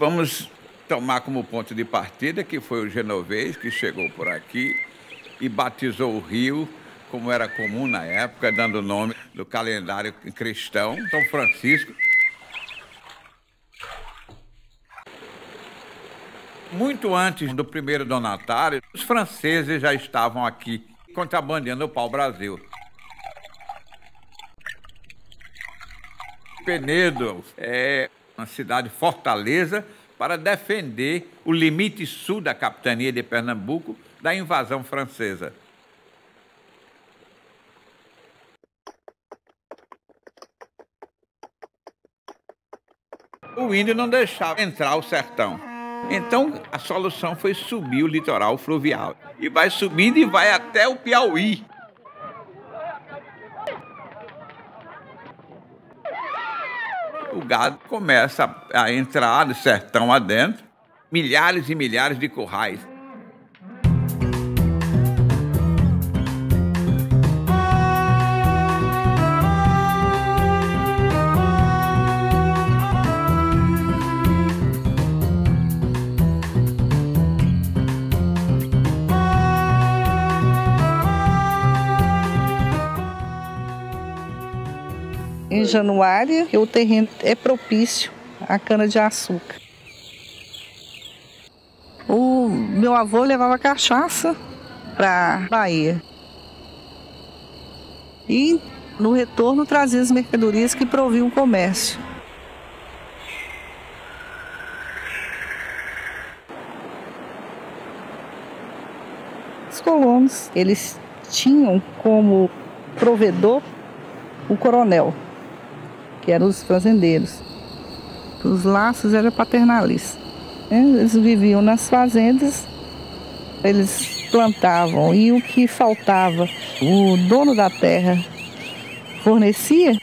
Vamos tomar como ponto de partida que foi o genovês que chegou por aqui e batizou o rio, como era comum na época, dando o nome do calendário cristão, São Francisco. Muito antes do primeiro donatário, os franceses já estavam aqui contrabandeando o pau-brasil. Penedo é uma cidade fortaleza para defender o limite sul da capitania de Pernambuco da invasão francesa. O índio não deixava entrar o sertão. Então, a solução foi subir o litoral fluvial. E vai subindo e vai até o Piauí. O gado começa a entrar no sertão adentro, milhares e milhares de currais. Em Januária, o terreno é propício à cana-de-açúcar. O meu avô levava cachaça para a Bahia. E, no retorno, trazia as mercadorias que proviam o comércio. Os colonos, eles tinham como provedor o coronel, que eram os fazendeiros. Os laços eram paternalistas. Eles viviam nas fazendas, eles plantavam e o que faltava, o dono da terra fornecia.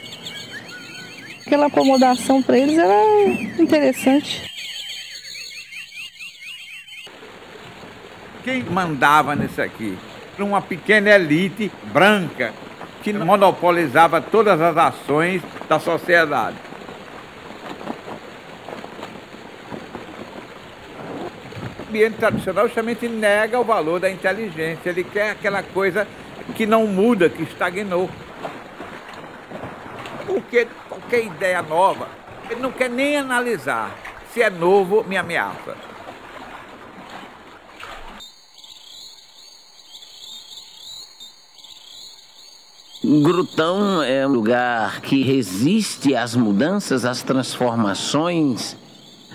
Aquela acomodação para eles era interessante. Quem mandava nisso aqui? Uma pequena elite branca que monopolizava todas as ações da sociedade. O ambiente tradicional justamente nega o valor da inteligência. Ele quer aquela coisa que não muda, que estagnou. Porque qualquer ideia nova, ele não quer nem analisar. Se é novo, me ameaça. Grutão é um lugar que resiste às mudanças, às transformações.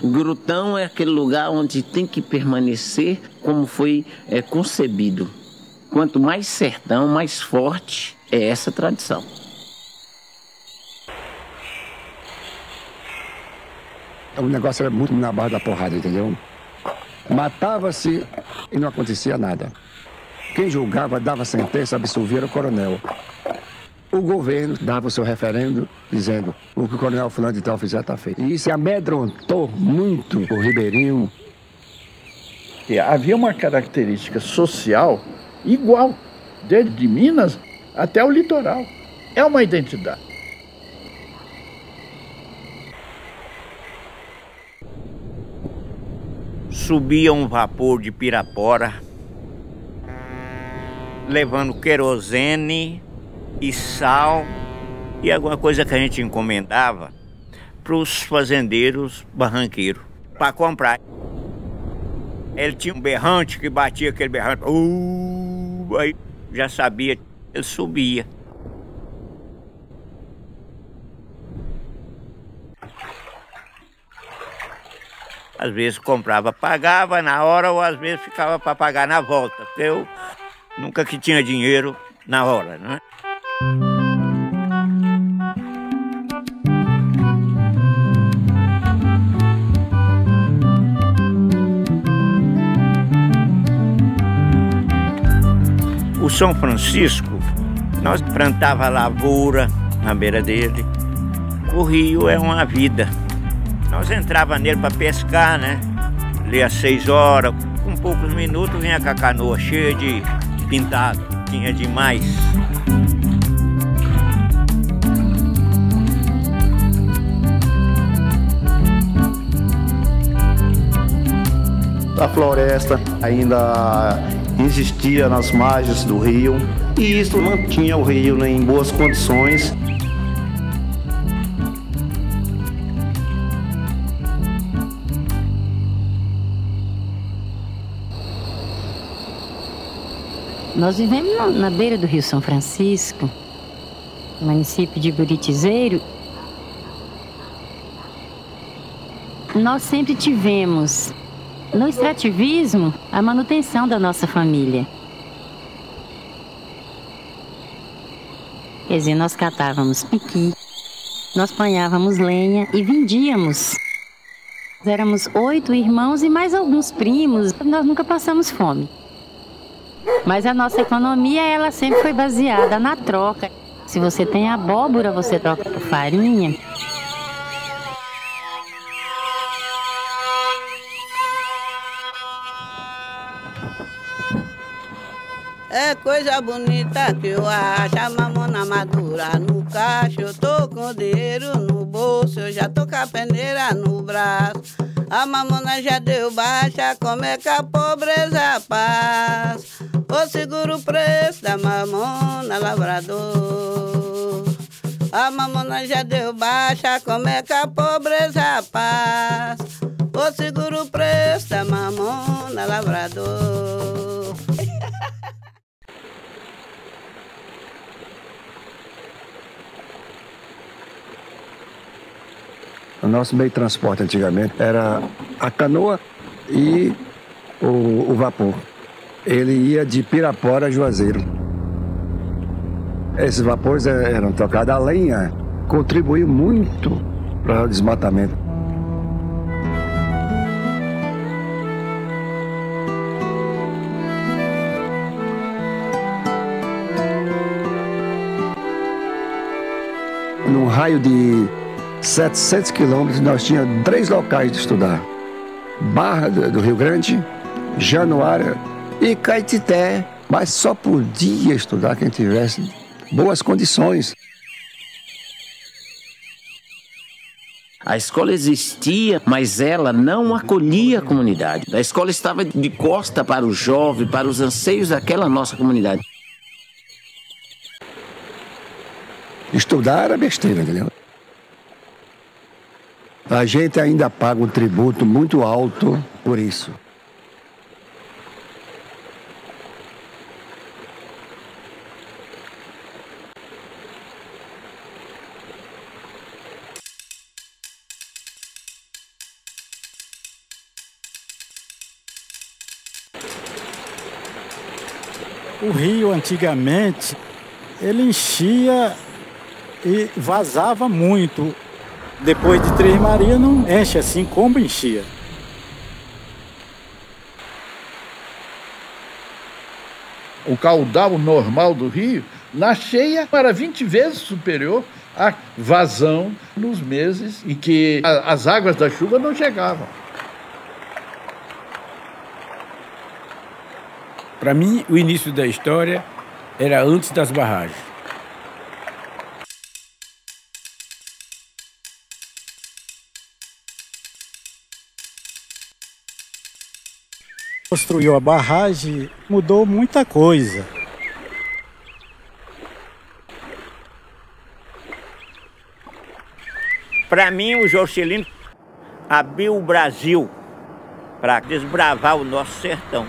Grutão é aquele lugar onde tem que permanecer como foi concebido. Quanto mais sertão, mais forte é essa tradição. O negócio era muito na base da porrada, entendeu? Matava-se e não acontecia nada. Quem julgava, dava sentença, absolvia era o coronel. O governo dava o seu referendo dizendo o que o coronel fulano de tal fizer está feito. E isso amedrontou muito o ribeirinho. Havia uma característica social igual, desde Minas até o litoral. É uma identidade. Subia um vapor de Pirapora, levando querosene e sal e alguma coisa que a gente encomendava para os fazendeiros barranqueiros para comprar. Ele tinha um berrante que batia aquele berrante, aí já sabia, ele subia. Às vezes comprava, pagava na hora ou às vezes ficava para pagar na volta, porque eu nunca que tinha dinheiro na hora, né? O São Francisco, nós plantava lavoura na beira dele. O rio é uma vida. Nós entrava nele para pescar, né? Ali às 6 horas, com poucos minutos vinha com a canoa cheia de pintado, tinha demais. A floresta ainda existia nas margens do rio e isso mantinha o rio em boas condições. Nós vivemos na beira do Rio São Francisco, no município de Buritizeiro. Nós sempre tivemos, no extrativismo, a manutenção da nossa família. Quer dizer, nós catávamos piqui, nós apanhávamos lenha e vendíamos. Éramos 8 irmãos e mais alguns primos, nós nunca passamos fome. Mas a nossa economia, ela sempre foi baseada na troca. Se você tem abóbora, você troca por farinha. É coisa bonita que eu acho, a mamona madura no cacho. Eu tô com o dinheiro no bolso, eu já tô com a peneira no braço. A mamona já deu baixa, como é que a pobreza passa? Ô, segura o preço da mamona, lavrador. A mamona já deu baixa, como é que a pobreza passa? Ô, segura o preço da mamona, lavrador. O nosso meio de transporte antigamente era a canoa e o vapor. Ele ia de Pirapora a Juazeiro. Esses vapores eram trocados a lenha, contribuiu muito para o desmatamento. Num raio de 700 quilômetros, nós tínhamos 3 locais de estudar. Barra do Rio Grande, Januária e Caetité. Mas só podia estudar quem tivesse boas condições. A escola existia, mas ela não acolhia a comunidade. A escola estava de costa para o jovem, para os anseios daquela nossa comunidade. Estudar era besteira, entendeu? A gente ainda paga um tributo muito alto por isso. O rio, antigamente, ele enchia e vazava muito. Depois de Três Marias não enche assim como enchia. O caudal normal do rio, na cheia, era 20 vezes superior à vazão nos meses em que as águas da chuva não chegavam. Para mim, o início da história era antes das barragens. Construiu a barragem, mudou muita coisa. Para mim, o Juscelino abriu o Brasil para desbravar o nosso sertão.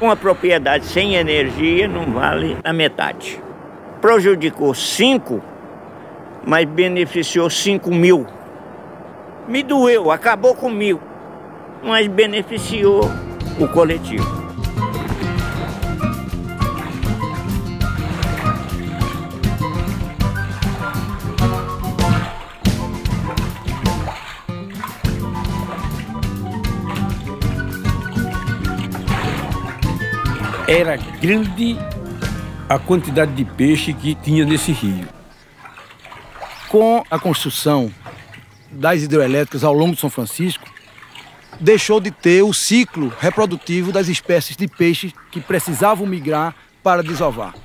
Uma propriedade sem energia não vale a metade. Prejudicou 5, mas beneficiou 5.000. Me doeu, acabou comigo, mas beneficiou o coletivo. Era grande a quantidade de peixe que tinha nesse rio. Com a construção das hidrelétricas ao longo de São Francisco, deixou de ter o ciclo reprodutivo das espécies de peixes que precisavam migrar para desovar.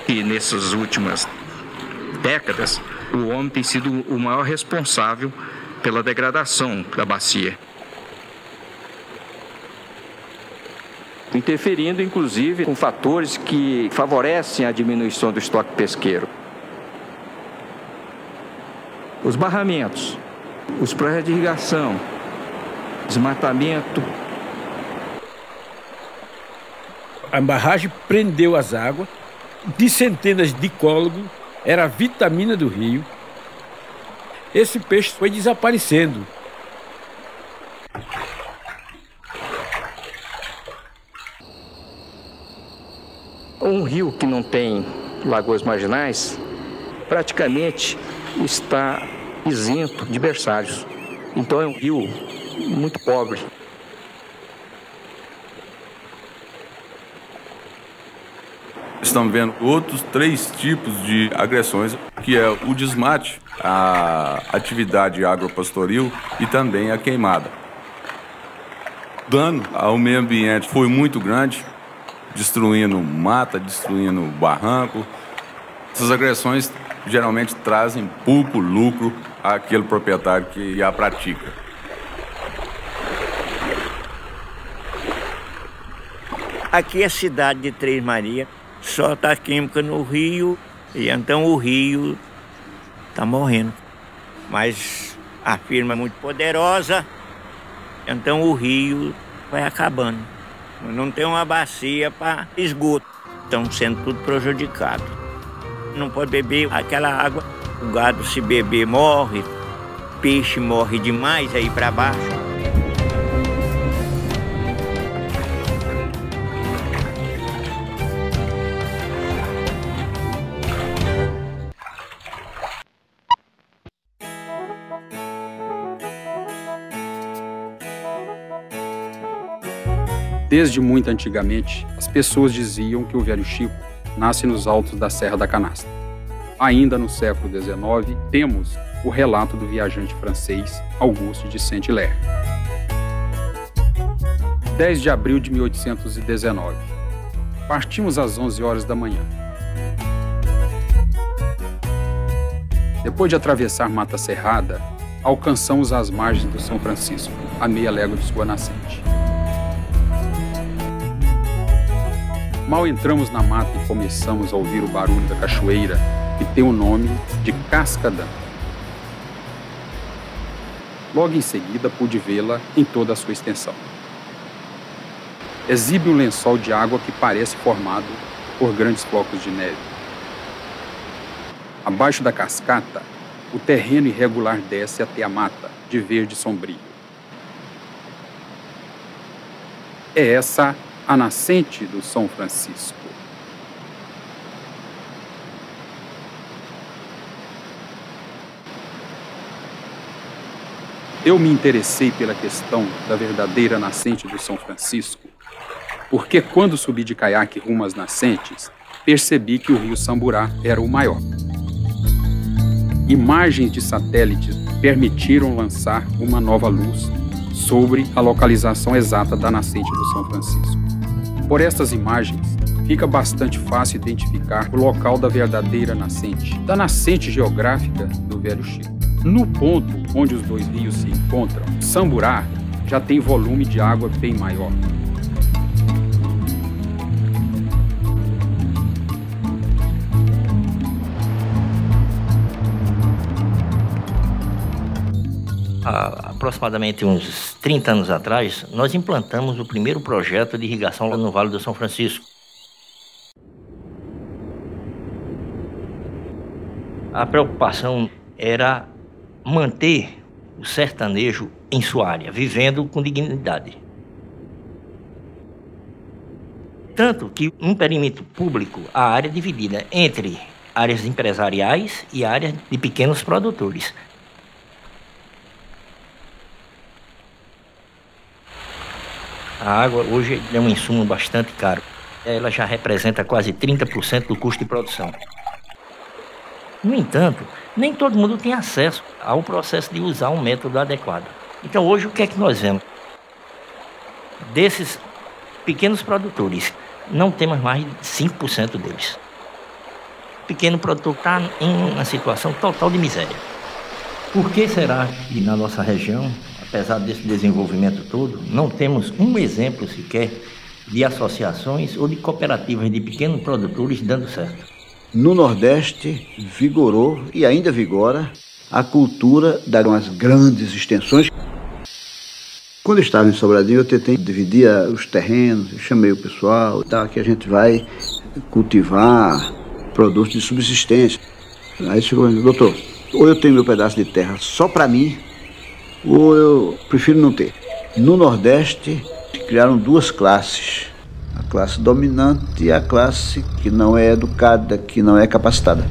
E nessas últimas décadas, o homem tem sido o maior responsável pela degradação da bacia. Interferindo, inclusive, com fatores que favorecem a diminuição do estoque pesqueiro. Os barramentos, os projetos de irrigação, desmatamento. A barragem prendeu as águas de centenas de cólogos, era a vitamina do rio. Esse peixe foi desaparecendo. Um rio que não tem lagoas marginais praticamente está isento de berçários. Então é um rio muito pobre. Estamos vendo outros 3 tipos de agressões, que é o desmate, a atividade agropastoril e também a queimada. O dano ao meio ambiente foi muito grande, destruindo mata, destruindo barranco. Essas agressões geralmente trazem pouco lucro àquele proprietário que a pratica. Aqui é a cidade de Três Marias, solta a química no rio e então o rio está morrendo. Mas a firma é muito poderosa, então o rio vai acabando. Não tem uma bacia para esgoto, estão sendo tudo prejudicado. Não pode beber aquela água, o gado se beber morre, peixe morre demais aí para baixo. Desde muito antigamente, as pessoas diziam que o Velho Chico nasce nos altos da Serra da Canastra. Ainda no século XIX, temos o relato do viajante francês Auguste de Saint-Hilaire. 10 de abril de 1819. Partimos às 11 horas da manhã. Depois de atravessar Mata Cerrada, alcançamos as margens do São Francisco, a meia légua de sua nascente. Mal entramos na mata e começamos a ouvir o barulho da cachoeira, que tem o nome de Cascadã. Logo em seguida, pude vê-la em toda a sua extensão. Exibe um lençol de água que parece formado por grandes flocos de neve. Abaixo da cascata, o terreno irregular desce até a mata, de verde sombrio. É essa a nascente do São Francisco. Eu me interessei pela questão da verdadeira nascente do São Francisco, porque quando subi de caiaque rumo às nascentes, percebi que o rio Samburá era o maior. Imagens de satélites permitiram lançar uma nova luz sobre a localização exata da nascente do São Francisco. Por estas imagens, fica bastante fácil identificar o local da verdadeira nascente, da nascente geográfica do Velho Chico. No ponto onde os 2 rios se encontram, Samburá já tem volume de água bem maior. Há aproximadamente uns 30 anos atrás, nós implantamos o primeiro projeto de irrigação lá no Vale do São Francisco. A preocupação era manter o sertanejo em sua área, vivendo com dignidade. Tanto que, no perímetro público, a área é dividida entre áreas empresariais e áreas de pequenos produtores. A água hoje é um insumo bastante caro. Ela já representa quase 30% do custo de produção. No entanto, nem todo mundo tem acesso ao processo de usar um método adequado. Então hoje o que é que nós vemos? Desses pequenos produtores, não temos mais de 5% deles. pequeno produtor está em uma situação total de miséria. Por que será que na nossa região, apesar desse desenvolvimento todo, não temos um exemplo sequer de associações ou de cooperativas de pequenos produtores dando certo? No Nordeste, vigorou e ainda vigora a cultura das grandes extensões. Quando eu estava em Sobradinho, eu tentei dividir os terrenos, eu chamei o pessoal, tá, que a gente vai cultivar produtos de subsistência. Aí chegou, doutor, ou eu tenho meu pedaço de terra só para mim, ou eu prefiro não ter. No Nordeste, criaram duas classes, a classe dominante e a classe que não é educada, que não é capacitada.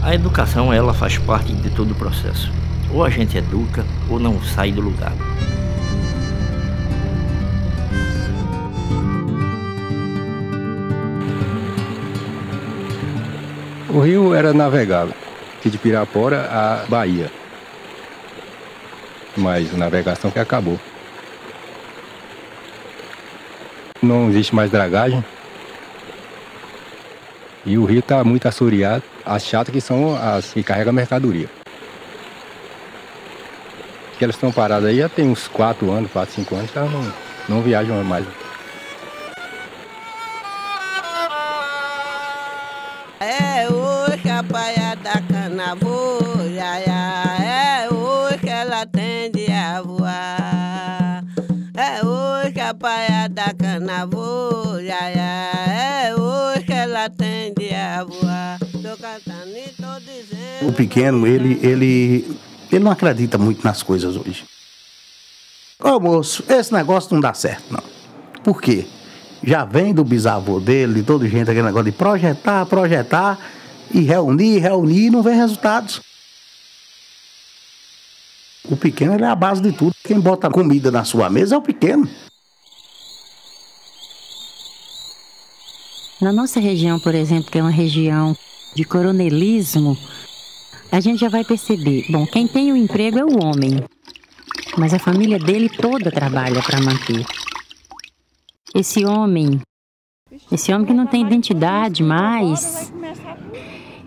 A educação, ela faz parte de todo o processo. Ou a gente educa, ou não sai do lugar. O rio era navegável, aqui de Pirapora à Bahia. Mas a navegação que acabou. Não existe mais dragagem. E o rio está muito assoreado. As chatas que são as que carregam a mercadoria. Que elas estão paradas aí já tem uns 4 anos, 5 anos, já não viajam mais. É hoje que a paia da cana voa, é hoje que ela tende a voar. É hoje que a paia da cana voa, é hoje que ela tende a voar. Tô cantando e tô dizendo. O pequeno, ele não acredita muito nas coisas hoje. Ô moço, esse negócio não dá certo, não. Por quê? Já vem do bisavô dele, de todo jeito, aquele negócio de projetar e reunir e não vem resultados. O pequeno, ele é a base de tudo. Quem bota comida na sua mesa é o pequeno. Na nossa região, por exemplo, que é uma região de coronelismo, a gente já vai perceber, bom, quem tem o emprego é o homem, mas a família dele toda trabalha para manter. Esse homem que não tem identidade mais,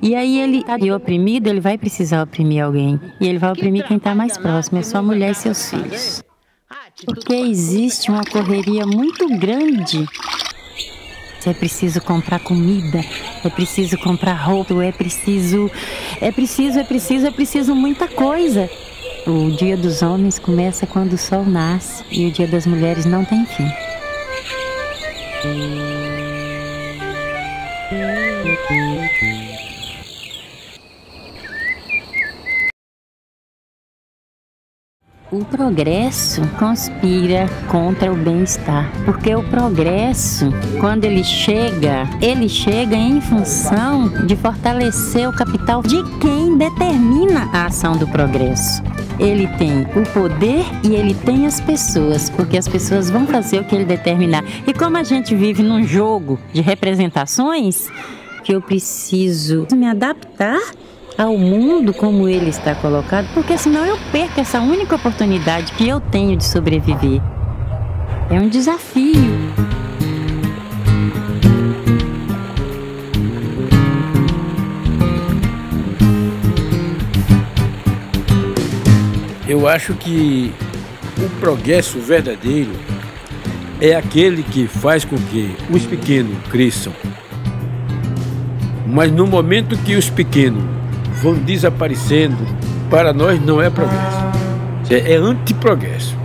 e aí ele está oprimido, ele vai precisar oprimir alguém, e ele vai oprimir quem está mais próximo, é sua mulher e seus filhos. Porque existe uma correria muito grande. É preciso comprar comida, é preciso comprar roupa, é preciso muita coisa. O dia dos homens começa quando o sol nasce e o dia das mulheres não tem fim. O progresso conspira contra o bem-estar, porque o progresso, quando ele chega em função de fortalecer o capital de quem determina a ação do progresso. Ele tem o poder e ele tem as pessoas, porque as pessoas vão fazer o que ele determinar. E como a gente vive num jogo de representações, que eu preciso me adaptar ao mundo como ele está colocado, porque senão eu perco essa única oportunidade que eu tenho de sobreviver. É um desafio. Eu acho que o progresso verdadeiro é aquele que faz com que os pequenos cresçam. Mas no momento que os pequenos vão desaparecendo, para nós não é progresso, é antiprogresso.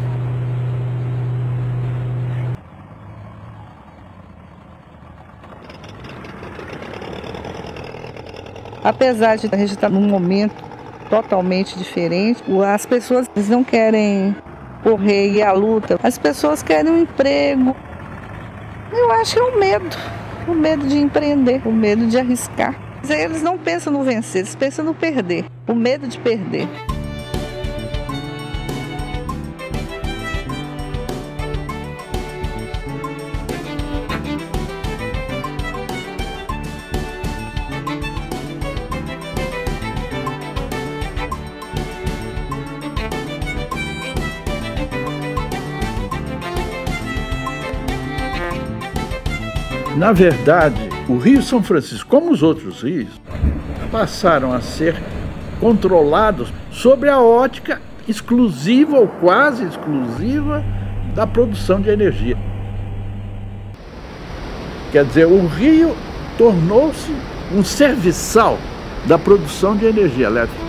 Apesar de a gente estar num momento totalmente diferente, as pessoas não querem correr e a luta, as pessoas querem um emprego. Eu acho que é o medo de empreender, o medo de arriscar. Eles não pensam no vencer, eles pensam no perder, o medo de perder. Na verdade, o Rio São Francisco, como os outros rios, passaram a ser controlados sobre a ótica exclusiva ou quase exclusiva da produção de energia. Quer dizer, o rio tornou-se um serviçal da produção de energia elétrica.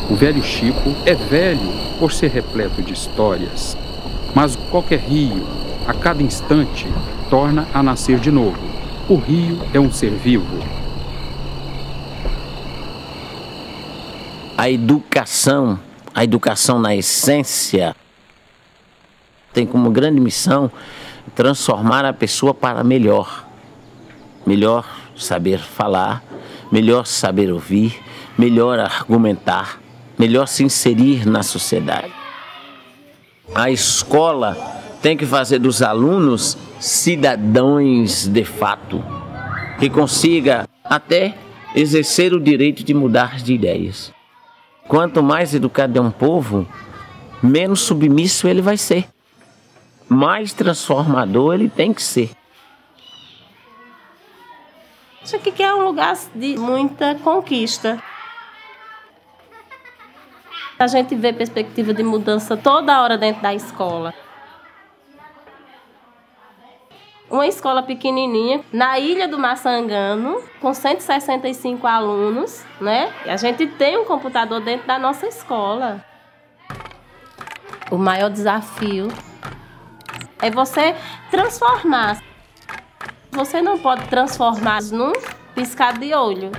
O Velho Chico é velho por ser repleto de histórias, mas qualquer rio, a cada instante, torna a nascer de novo. O rio é um ser vivo. A educação na essência, tem como grande missão transformar a pessoa para melhor. Melhor saber falar, melhor saber ouvir, melhor argumentar, melhor se inserir na sociedade. A escola tem que fazer dos alunos cidadãos de fato, que consiga até exercer o direito de mudar de ideias. Quanto mais educado é um povo, menos submisso ele vai ser. Mais transformador ele tem que ser. Isso aqui é um lugar de muita conquista. A gente vê perspectiva de mudança toda hora dentro da escola. Uma escola pequenininha, na Ilha do Maçangano, com 165 alunos, né? E a gente tem um computador dentro da nossa escola. O maior desafio é você transformar. Você não pode transformar num piscar de olho.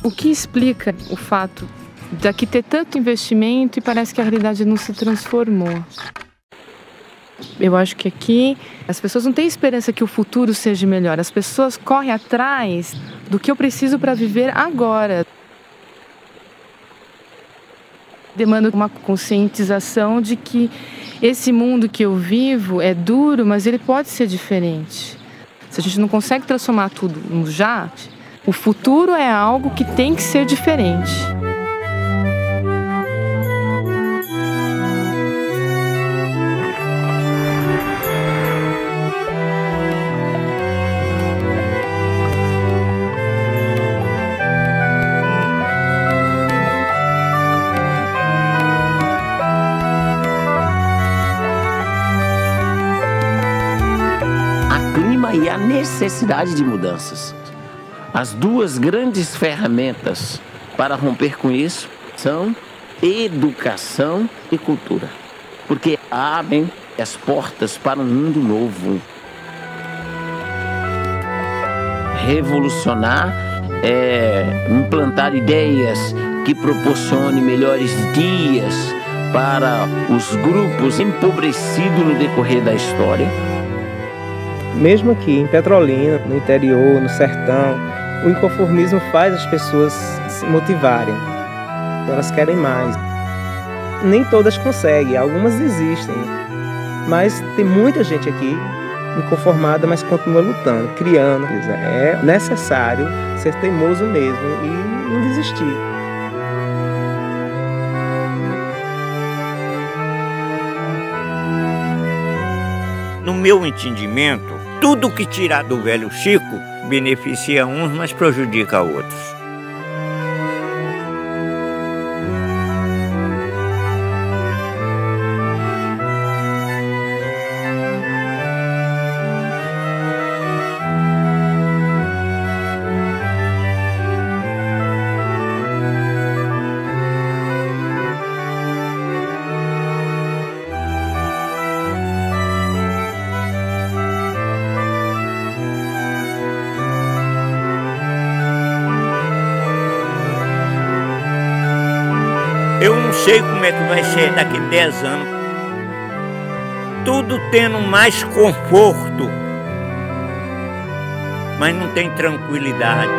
O que explica o fato de aqui ter tanto investimento e parece que a realidade não se transformou? Eu acho que aqui as pessoas não têm esperança que o futuro seja melhor. As pessoas correm atrás do que eu preciso para viver agora. Demanda uma conscientização de que esse mundo que eu vivo é duro, mas ele pode ser diferente. Se a gente não consegue transformar tudo no já, o futuro é algo que tem que ser diferente. A clima e a necessidade de mudanças. As duas grandes ferramentas para romper com isso são educação e cultura, porque abrem as portas para um mundo novo. Revolucionar é implantar ideias que proporcionem melhores dias para os grupos empobrecidos no decorrer da história. Mesmo aqui em Petrolina, no interior, no sertão, o inconformismo faz as pessoas se motivarem. Elas querem mais. Nem todas conseguem, algumas desistem. Mas tem muita gente aqui inconformada, mas continua lutando, criando. É necessário ser teimoso mesmo e não desistir. No meu entendimento, tudo que tirar do Velho Chico beneficia uns, mas prejudica outros. sei como é que vai ser daqui 10 anos. Tudo tendo mais conforto, mas não tem tranquilidade.